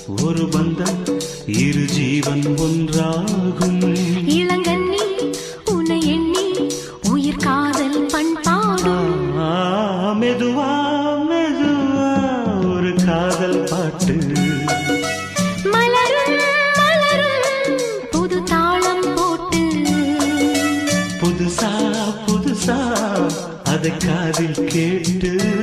ஒரு பந்தம் இரு ஜீவன் ஒன்றாகும். இளங்கண்ணி உன்னை எண்ணி உயிர் காதல் பண்பாடும். மெதுவா மெதுவா ஒரு காதல் பாட்டு. மலரும் மலரும் புது தாளம் போட்டு. புதுசா புதுசா அதை காதில் கேட்டு